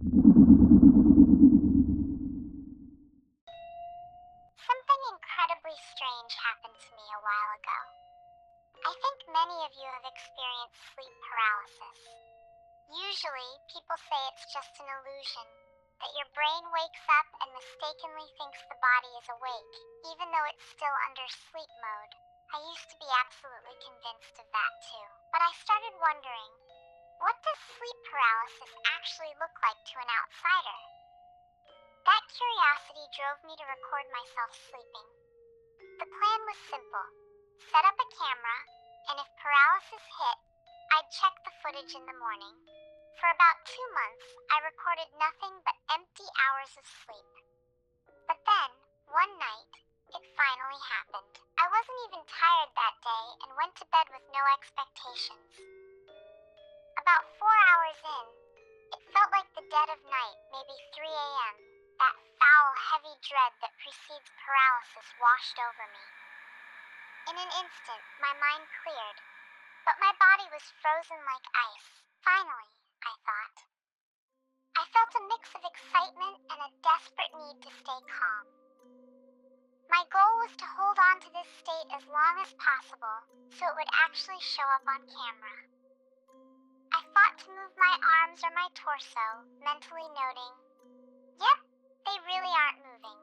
Something incredibly strange happened to me a while ago. I think many of you have experienced sleep paralysis. Usually, people say it's just an illusion, that your brain wakes up and mistakenly thinks the body is awake, even though it's still under sleep mode. I used to be absolutely convinced of that too. But I started wondering, what does sleep paralysis actually look like to an outsider? That curiosity drove me to record myself sleeping. The plan was simple. Set up a camera, and if paralysis hit, I'd check the footage in the morning. For about 2 months, I recorded nothing but empty hours of sleep. But then, one night, it finally happened. I wasn't even tired that day and went to bed with no expectations. About 4 hours in, it felt like the dead of night, maybe 3 a.m. That foul, heavy dread that precedes paralysis washed over me. In an instant, my mind cleared, but my body was frozen like ice. Finally, I thought. I felt a mix of excitement and a desperate need to stay calm. My goal was to hold on to this state as long as possible so it would actually show up on camera. I fought to move my arms or my torso, mentally noting, yep, they really aren't moving.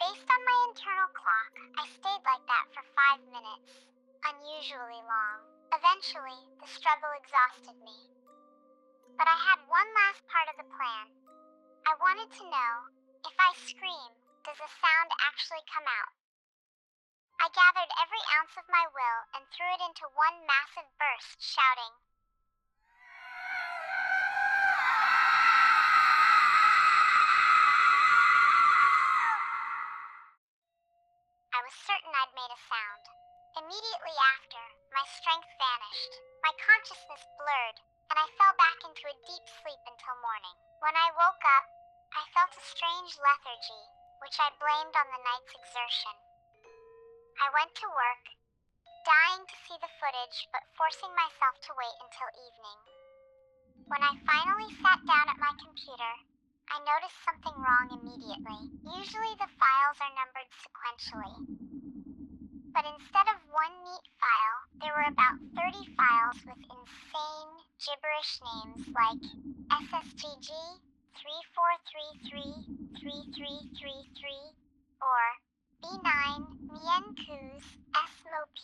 Based on my internal clock, I stayed like that for 5 minutes, unusually long. Eventually, the struggle exhausted me. But I had one last part of the plan. I wanted to know, if I scream, does the sound actually come out? I gathered every ounce of my will and threw it into one massive burst, shouting, I was certain I'd made a sound. Immediately after, my strength vanished, my consciousness blurred, and I fell back into a deep sleep until morning. When I woke up, I felt a strange lethargy, which I blamed on the night's exertion. I went to work, dying to see the footage but forcing myself to wait until evening. When I finally sat down at my computer, I noticed something wrong immediately. Usually the files are numbered sequentially. But instead of one neat file, there were about 30 files with insane, gibberish names like SSGG 34333333 or B9 Mienkuz Smop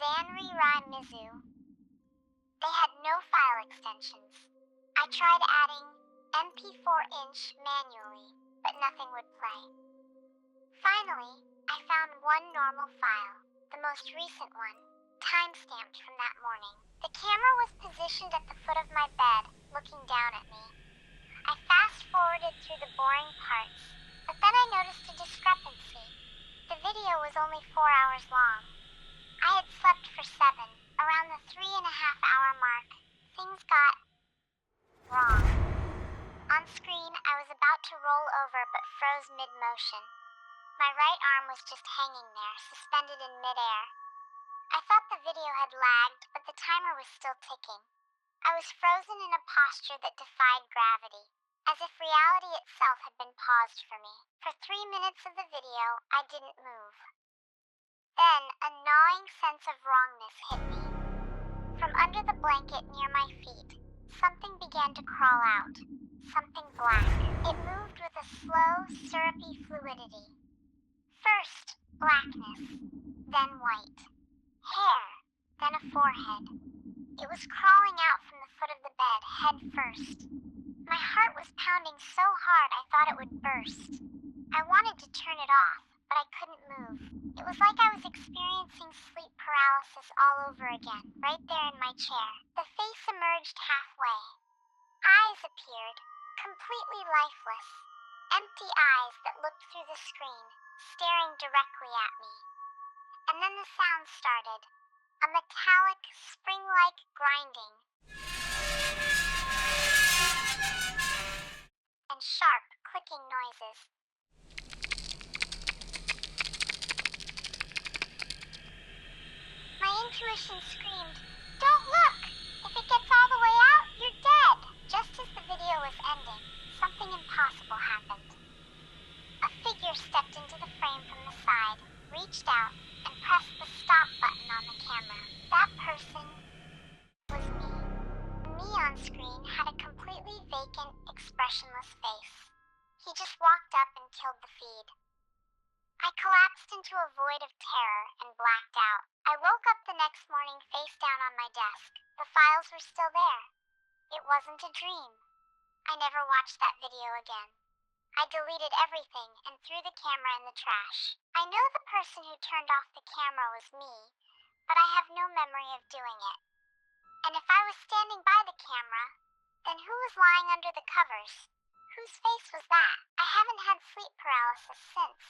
Zanri Rai Mizu. They had no file extensions. I tried adding MP4-inch manually, but nothing would play. Finally, I found one normal file, the most recent one, time-stamped from that morning. The camera was positioned at the foot of my bed, looking down at me. I fast-forwarded through the boring parts, but then I noticed a discrepancy. The video was only 4 hours long. I had slept for 7. Around the 3.5-hour mark, things got wrong. On screen, I was about to roll over but froze mid-motion. My right arm was just hanging there, suspended in midair. I thought the video had lagged, but the timer was still ticking. I was frozen in a posture that defied gravity, as if reality itself had been paused for me. For 3 minutes of the video, I didn't move. Then, a gnawing sense of wrongness hit me. From under the blanket near my feet, something began to crawl out. Something black. It moved with a slow, syrupy fluidity. First, blackness, then white. Hair, then a forehead. It was crawling out from the foot of the bed, head first. My heart was pounding so hard I thought it would burst. I wanted to turn it off, but I couldn't move. It was like I was experiencing sleep paralysis all over again, right there in my chair. The face emerged halfway. Eyes appeared, completely lifeless. Empty eyes that looked through the screen, staring directly at me. And then the sound started. A metallic, spring-like grinding. And sharp, clicking noises. My intuition screamed, "Don't look! If it gets all the way out, you're dead!" Just as the video was ending, on screen had a completely vacant, expressionless face. He just walked up and killed the feed. I collapsed into a void of terror and blacked out. I woke up the next morning face down on my desk. The files were still there. It wasn't a dream. I never watched that video again. I deleted everything and threw the camera in the trash. I know the person who turned off the camera was me, but I have no memory of doing it. And if I was standing by the camera, then who was lying under the covers? Whose face was that? I haven't had sleep paralysis since.